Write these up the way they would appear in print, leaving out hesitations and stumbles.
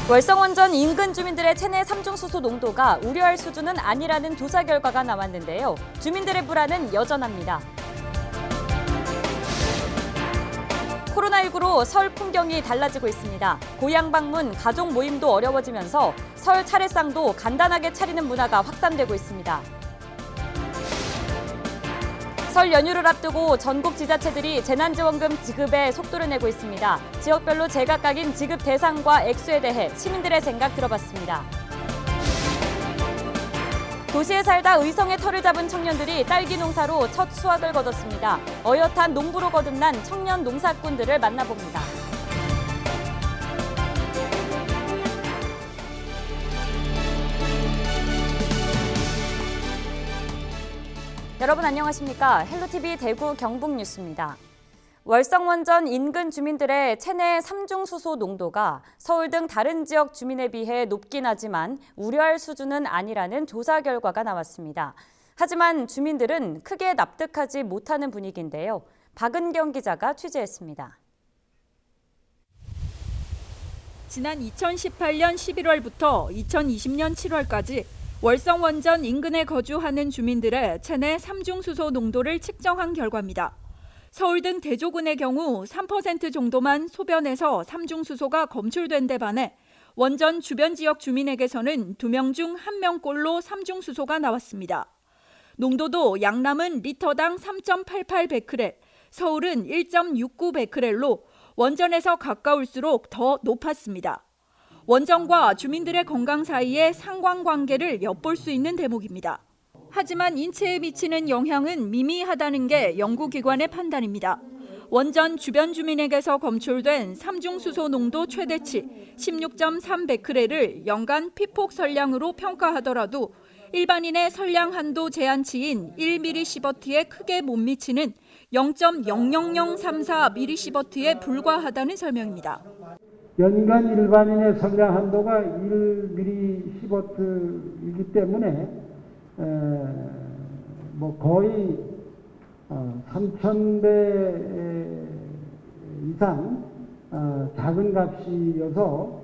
월성원전 인근 주민들의 체내 삼중수소 농도가 우려할 수준은 아니라는 조사 결과가 나왔는데요. 주민들의 불안은 여전합니다. 코로나19로 설 풍경이 달라지고 있습니다. 고향 방문, 가족 모임도 어려워지면서 설 차례상도 간단하게 차리는 문화가 확산되고 있습니다. 설 연휴를 앞두고 전국 지자체들이 재난지원금 지급에 속도를 내고 있습니다. 지역별로 제각각인 지급 대상과 액수에 대해 시민들의 생각 들어봤습니다. 도시에 살다 의성의 터를 잡은 청년들이 딸기 농사로 첫 수확을 거뒀습니다. 어엿한 농부로 거듭난 청년 농사꾼들을 만나봅니다. 여러분 안녕하십니까? 헬로티비 대구 경북 뉴스입니다. 월성원전 인근 주민들의 체내 삼중수소 농도가 서울 등 다른 지역 주민에 비해 높긴 하지만 우려할 수준은 아니라는 조사 결과가 나왔습니다. 하지만 주민들은 크게 납득하지 못하는 분위기인데요. 박은경 기자가 취재했습니다. 지난 2018년 11월부터 2020년 7월까지 월성원전 인근에 거주하는 주민들의 체내 삼중수소 농도를 측정한 결과입니다. 서울 등 대조군의 경우 3% 정도만 소변에서 삼중수소가 검출된 데 반해 원전 주변 지역 주민에게서는 2명 중 1명꼴로 삼중수소가 나왔습니다. 농도도 양남은 리터당 3.88 베크렐, 서울은 1.69 베크렐로 원전에서 가까울수록 더 높았습니다. 원전과 주민들의 건강 사이의 상관관계를 엿볼 수 있는 대목입니다. 하지만 인체에 미치는 영향은 미미하다는 게 연구기관의 판단입니다. 원전 주변 주민에게서 검출된 삼중수소 농도 최대치 16.3 베크렐을 연간 피폭 설량으로 평가하더라도 일반인의 설량 한도 제한치인 1mSv에 크게 못 미치는 0.00034 mSv에 불과하다는 설명입니다. 연간 일반인의 설량 한도가 1mSv이기 때문에 거의 3,000배 이상 작은 값이어서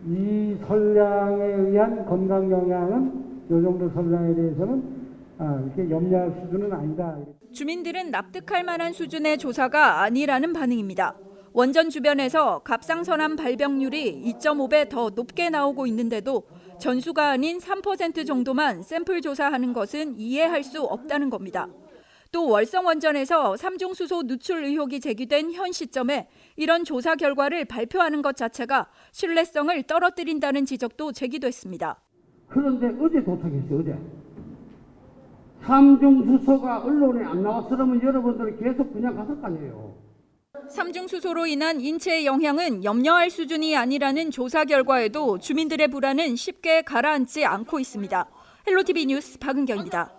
이 설량에 의한 건강 영향은 이 정도 설량에 대해서는 이렇게 염려할 수준은 아니다. 주민들은 납득할 만한 수준의 조사가 아니라는 반응입니다. 원전 주변에서 갑상선암 발병률이 2.5배 더 높게 나오고 있는데도 전수가 아닌 3% 정도만 샘플 조사하는 것은 이해할 수 없다는 겁니다. 또 월성원전에서 삼중수소 누출 의혹이 제기된 현 시점에 이런 조사 결과를 발표하는 것 자체가 신뢰성을 떨어뜨린다는 지적도 제기됐습니다. 그런데 어제 도착했어요, 어제. 삼중수소가 언론에 안 나왔으면 여러분들은 계속 그냥 갔을 거 아니에요. 삼중수소로 인한 인체에 영향은 염려할 수준이 아니라는 조사 결과에도 주민들의 불안은 쉽게 가라앉지 않고 있습니다. 헬로티비 뉴스 박은경입니다.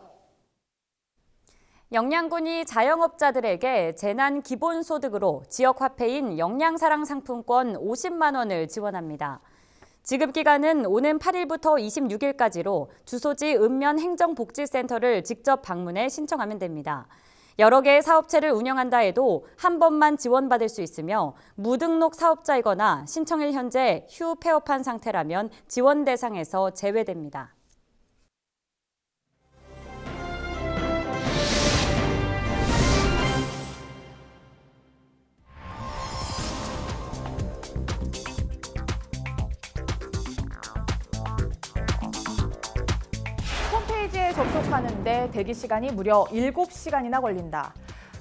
영양군이 자영업자들에게 재난 기본소득으로 지역화폐인 영양사랑 상품권 50만 원을 지원합니다. 지급기간은 오는 8일부터 26일까지로 주소지 읍면행정복지센터를 직접 방문해 신청하면 됩니다. 여러 개의 사업체를 운영한다 해도 한 번만 지원받을 수 있으며 무등록 사업자이거나 신청일 현재 휴 폐업한 상태라면 지원 대상에서 제외됩니다. 홈페이지에 접속하는데 대기 시간이 무려 7시간이나 걸린다.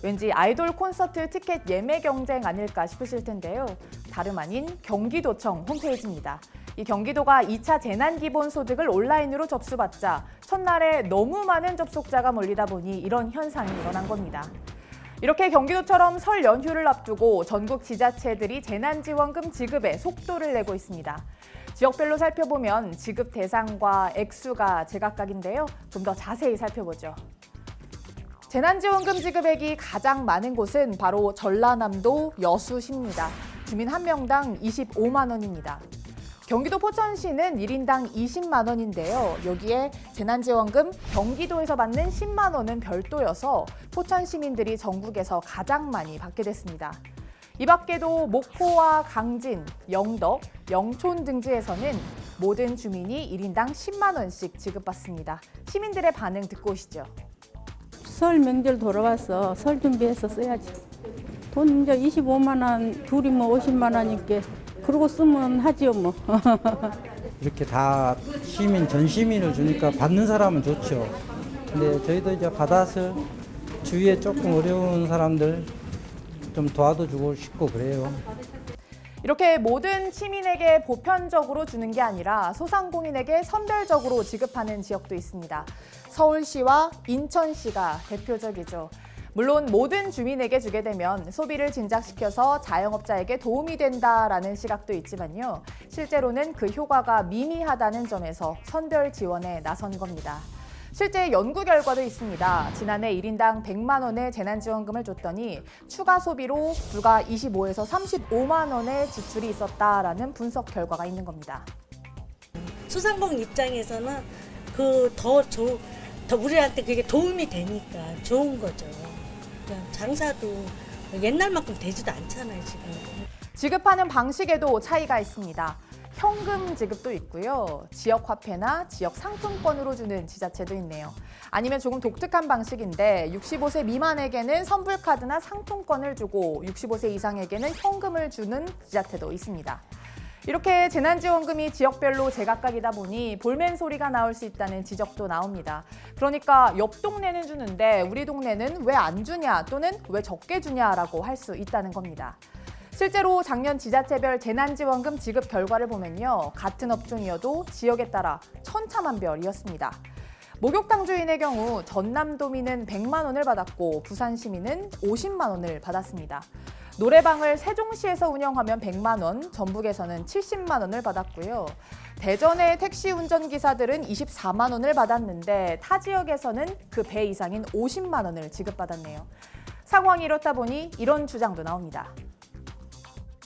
왠지 아이돌 콘서트 티켓 예매 경쟁 아닐까 싶으실 텐데요. 다름 아닌 경기도청 홈페이지입니다. 이 경기도가 2차 재난기본소득을 온라인으로 접수받자 첫날에 너무 많은 접속자가 몰리다 보니 이런 현상이 일어난 겁니다. 이렇게 경기도처럼 설 연휴를 앞두고 전국 지자체들이 재난지원금 지급에 속도를 내고 있습니다. 지역별로 살펴보면 지급 대상과 액수가 제각각인데요. 좀 더 자세히 살펴보죠. 재난지원금 지급액이 가장 많은 곳은 바로 전라남도 여수시입니다. 주민 1명당 25만 원입니다. 경기도 포천시는 1인당 20만 원인데요. 여기에 재난지원금 경기도에서 받는 10만 원은 별도여서 포천 시민들이 전국에서 가장 많이 받게 됐습니다. 이 밖에도 목포와 강진, 영덕, 영촌 등지에서는 모든 주민이 1인당 10만 원씩 지급받습니다. 시민들의 반응 듣고 오시죠. 설 명절 돌아와서 설 준비해서 써야지. 돈 이제 25만 원, 둘이 뭐 50만 원이니까 그러고 쓰면 하지요 뭐. 이렇게 다 시민, 전 시민을 주니까 받는 사람은 좋죠. 근데 저희도 이제 받아서 주위에 조금 어려운 사람들 좀 도와주고 싶고 그래요. 이렇게 모든 시민에게 보편적으로 주는 게 아니라 소상공인에게 선별적으로 지급하는 지역도 있습니다. 서울시와 인천시가 대표적이죠. 물론 모든 주민에게 주게 되면 소비를 진작시켜서 자영업자에게 도움이 된다라는 시각도 있지만요. 실제로는 그 효과가 미미하다는 점에서 선별 지원에 나선 겁니다. 실제 연구 결과도 있습니다. 지난해 1인당 100만 원의 재난지원금을 줬더니 추가 소비로 불과 25에서 35만 원의 지출이 있었다라는 분석 결과가 있는 겁니다. 소상공인 입장에서는 더 우리한테 그게 도움이 되니까 좋은 거죠. 그냥 장사도 옛날만큼 되지도 않잖아요, 지금. 지급하는 방식에도 차이가 있습니다. 현금 지급도 있고요. 지역 화폐나 지역 상품권으로 주는 지자체도 있네요. 아니면 조금 독특한 방식인데 65세 미만에게는 선불카드나 상품권을 주고 65세 이상에게는 현금을 주는 지자체도 있습니다. 이렇게 재난지원금이 지역별로 제각각이다 보니 볼멘 소리가 나올 수 있다는 지적도 나옵니다. 그러니까 옆 동네는 주는데 우리 동네는 왜 안 주냐 또는 왜 적게 주냐라고 할 수 있다는 겁니다. 실제로 작년 지자체별 재난지원금 지급 결과를 보면요. 같은 업종이어도 지역에 따라 천차만별이었습니다. 목욕탕 주인의 경우 전남도민은 100만 원을 받았고 부산시민은 50만 원을 받았습니다. 노래방을 세종시에서 운영하면 100만 원, 전북에서는 70만 원을 받았고요. 대전의 택시 운전기사들은 24만 원을 받았는데 타 지역에서는 그 배 이상인 50만 원을 지급받았네요. 상황이 이렇다 보니 이런 주장도 나옵니다.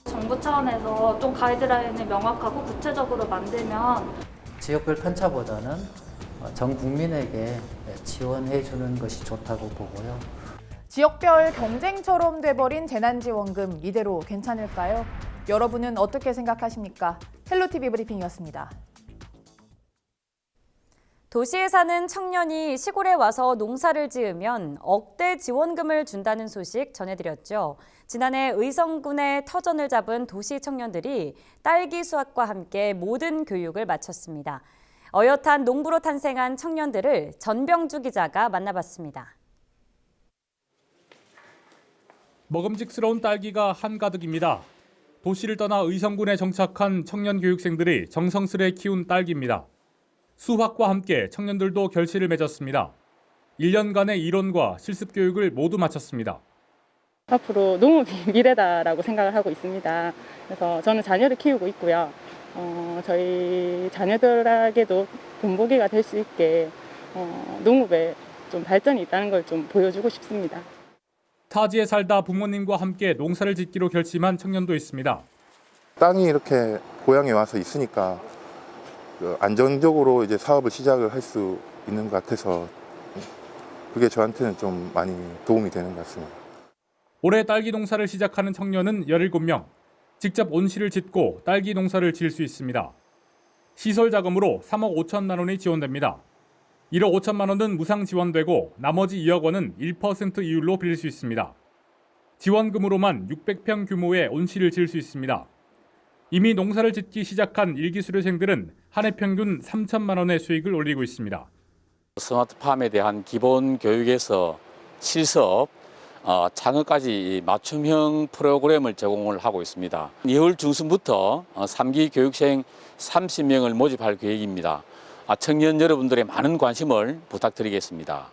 정부 차원에서 좀 가이드라인을 명확하고 구체적으로 만들면 지역별 편차보다는 전 국민에게 지원해 주는 것이 좋다고 보고요. 지역별 경쟁처럼 돼버린 재난지원금 이대로 괜찮을까요? 여러분은 어떻게 생각하십니까? 헬로티비 브리핑이었습니다. 도시에 사는 청년이 시골에 와서 농사를 지으면 억대 지원금을 준다는 소식 전해드렸죠. 지난해 의성군의 터전을 잡은 도시 청년들이 딸기 수확과 함께 모든 교육을 마쳤습니다. 어엿한 농부로 탄생한 청년들을 전병주 기자가 만나봤습니다. 먹음직스러운 딸기가 한가득입니다. 도시를 떠나 의성군에 정착한 청년 교육생들이 정성스레 키운 딸기입니다. 수확과 함께 청년들도 결실을 맺었습니다. 1년간의 이론과 실습 교육을 모두 마쳤습니다. 앞으로 농업이 미래다라고 생각을 하고 있습니다. 그래서 저는 자녀를 키우고 있고요. 저희 자녀들에게도 본보기가 될 수 있게 농업에 좀 발전이 있다는 걸 좀 보여주고 싶습니다. 타지에 살다 부모님과 함께 농사를 짓기로 결심한 청년도 있습니다. 땅이 이렇게 고향에 와서 있으니까 안정적으로 이제 사업을 시작을 할 수 있는 것 같아서 그게 저한테는 좀 많이 도움이 되는 것 같습니다. 올해 딸기 농사를 시작하는 청년은 17명. 직접 온실을 짓고 딸기 농사를 지을 수 있습니다. 시설 자금으로 3억 5천만 원이 지원됩니다. 1억 5천만 원은 무상 지원되고 나머지 2억 원은 1% 이율로 빌릴 수 있습니다. 지원금으로만 600평 규모의 온실을 지을 수 있습니다. 이미 농사를 짓기 시작한 일기 수료생들은 한 해 평균 3천만 원의 수익을 올리고 있습니다. 스마트팜에 대한 기본 교육에서 실습, 창업까지 맞춤형 프로그램을 제공을 하고 있습니다. 2월 중순부터 3기 교육생 30명을 모집할 계획입니다. 청년 여러분들의 많은 관심을 부탁드리겠습니다.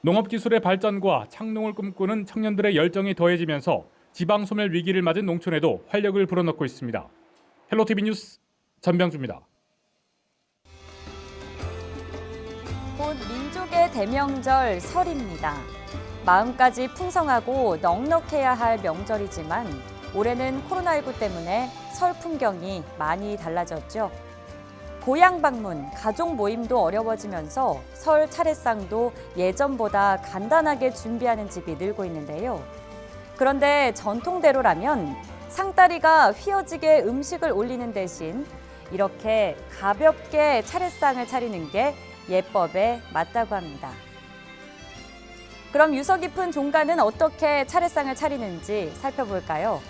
농업기술의 발전과 창농을 꿈꾸는 청년들의 열정이 더해지면서 지방소멸 위기를 맞은 농촌에도 활력을 불어넣고 있습니다. 헬로티비 뉴스 전병주입니다. 곧 민족의 대명절 설입니다. 마음까지 풍성하고 넉넉해야 할 명절이지만 올해는 코로나19 때문에 설 풍경이 많이 달라졌죠. 고향 방문, 가족 모임도 어려워지면서 설 차례상도 예전보다 간단하게 준비하는 집이 늘고 있는데요. 그런데 전통대로라면 상다리가 휘어지게 음식을 올리는 대신 이렇게 가볍게 차례상을 차리는 게 예법에 맞다고 합니다. 그럼 유서 깊은 종가는 어떻게 차례상을 차리는지 살펴볼까요?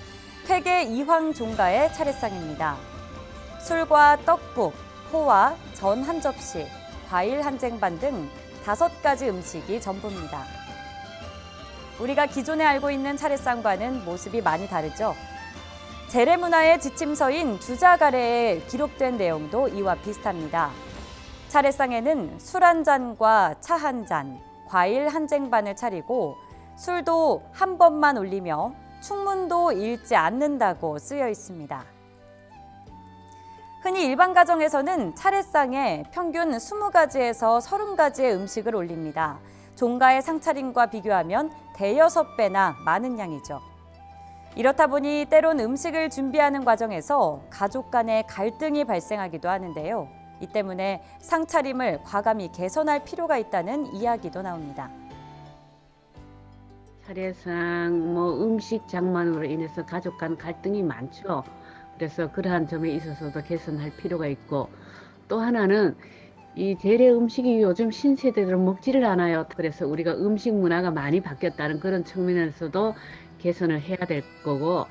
퇴계 이황 종가의 차례상입니다. 술과 떡국, 포와 전 한 접시, 과일 한 쟁반 등 5가지 음식이 전부입니다. 우리가 기존에 알고 있는 차례상과는 모습이 많이 다르죠. 재래문화의 지침서인 주자가래에 기록된 내용도 이와 비슷합니다. 차례상에는 술 한 잔과 차 한 잔, 과일 한 쟁반을 차리고 술도 한 번만 올리며 충문도 잃지 않는다고 쓰여 있습니다. 흔히 일반 가정에서는 차례상에 평균 20가지에서 30가지의 음식을 올립니다. 종가의 상차림과 비교하면 대여섯 배나 많은 양이죠. 이렇다 보니 때론 음식을 준비하는 과정에서 가족 간의 갈등이 발생하기도 하는데요. 이 때문에 상차림을 과감히 개선할 필요가 있다는 이야기도 나옵니다. 차례상, 음식 장만으로 인해서 가족 간 갈등이 많죠. 그래서 그러한 점에 있어서도 개선할 필요가 있고, 또 하나는 이 재래 음식이 요즘 신세대들은 먹지를 않아요. 그래서 우리가 음식 문화가 많이 바뀌었다는 그런 측면에서도 개선을 해야 될 거고,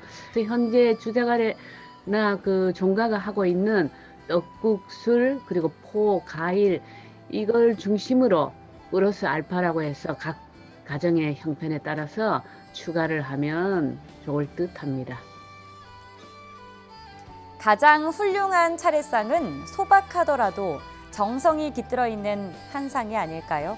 현재 주자가래나 그 종가가 하고 있는 떡국, 술, 그리고 포, 과일 이걸 중심으로 으로스 알파라고 해서 각 가정의 형편에 따라서 추가를 하면 좋을 듯합니다. 가장 훌륭한 차례상은 소박하더라도 정성이 깃들어 있는 한 상이 아닐까요?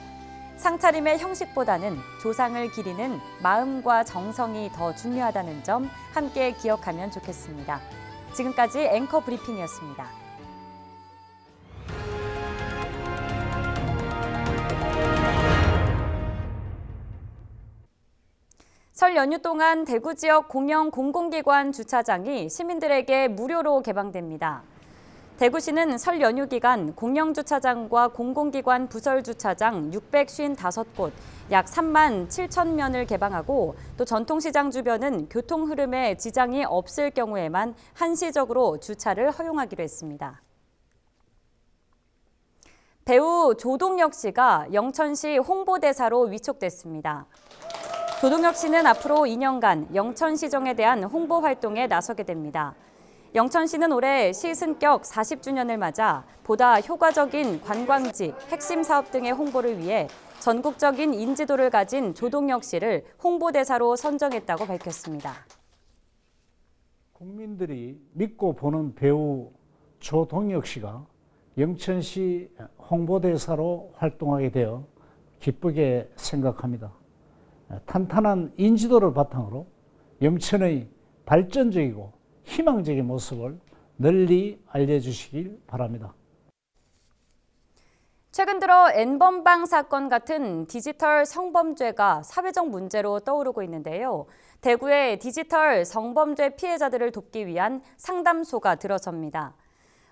상차림의 형식보다는 조상을 기리는 마음과 정성이 더 중요하다는 점 함께 기억하면 좋겠습니다. 지금까지 앵커 브리핑이었습니다. 설 연휴 동안 대구 지역 공영 공공기관 주차장이 시민들에게 무료로 개방됩니다. 대구시는 설 연휴 기간 공영주차장과 공공기관 부설주차장 655곳, 약 3만 7천 면을 개방하고 또 전통시장 주변은 교통 흐름에 지장이 없을 경우에만 한시적으로 주차를 허용하기로 했습니다. 배우 조동혁 씨가 영천시 홍보대사로 위촉됐습니다. 조동혁 씨는 앞으로 2년간 영천시정에 대한 홍보 활동에 나서게 됩니다. 영천시는 올해 시 승격 40주년을 맞아 보다 효과적인 관광지, 핵심 사업 등의 홍보를 위해 전국적인 인지도를 가진 조동혁 씨를 홍보대사로 선정했다고 밝혔습니다. 국민들이 믿고 보는 배우 조동혁 씨가 영천시 홍보대사로 활동하게 되어 기쁘게 생각합니다. 탄탄한 인지도를 바탕으로 영천의 발전적이고 희망적인 모습을 널리 알려주시길 바랍니다. 최근 들어 N번방 사건 같은 디지털 성범죄가 사회적 문제로 떠오르고 있는데요. 대구의 디지털 성범죄 피해자들을 돕기 위한 상담소가 들어섭니다.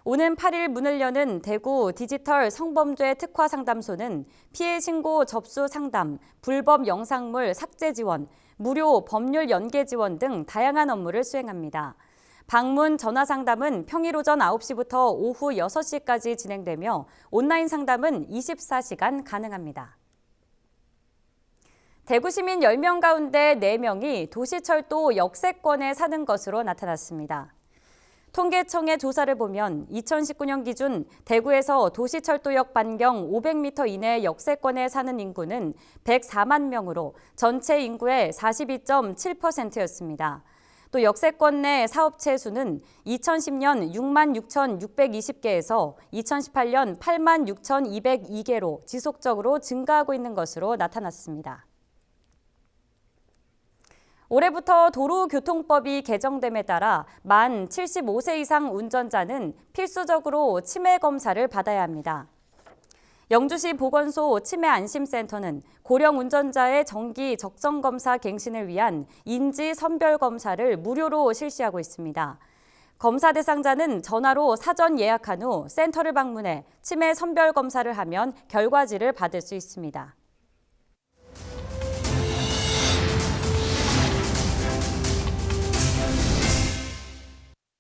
오는 8일 문을 여는 대구 디지털 성범죄 특화 상담소는 피해 신고 접수 상담, 불법 영상물 삭제 지원, 무료 법률 연계 지원 등 다양한 업무를 수행합니다. 방문 전화 상담은 평일 오전 9시부터 오후 6시까지 진행되며 온라인 상담은 24시간 가능합니다. 대구 시민 10명 가운데 4명이 도시철도 역세권에 사는 것으로 나타났습니다. 통계청의 조사를 보면 2019년 기준 대구에서 도시철도역 반경 500m 이내 역세권에 사는 인구는 104만 명으로 전체 인구의 42.7%였습니다. 또 역세권 내 사업체 수는 2010년 6만 6,620개에서 2018년 8만 6,202개로 지속적으로 증가하고 있는 것으로 나타났습니다. 올해부터 도로교통법이 개정됨에 따라 만 75세 이상 운전자는 필수적으로 치매 검사를 받아야 합니다. 영주시 보건소 치매안심센터는 고령 운전자의 정기 적정검사 갱신을 위한 인지선별검사를 무료로 실시하고 있습니다. 검사 대상자는 전화로 사전 예약한 후 센터를 방문해 치매 선별검사를 하면 결과지를 받을 수 있습니다.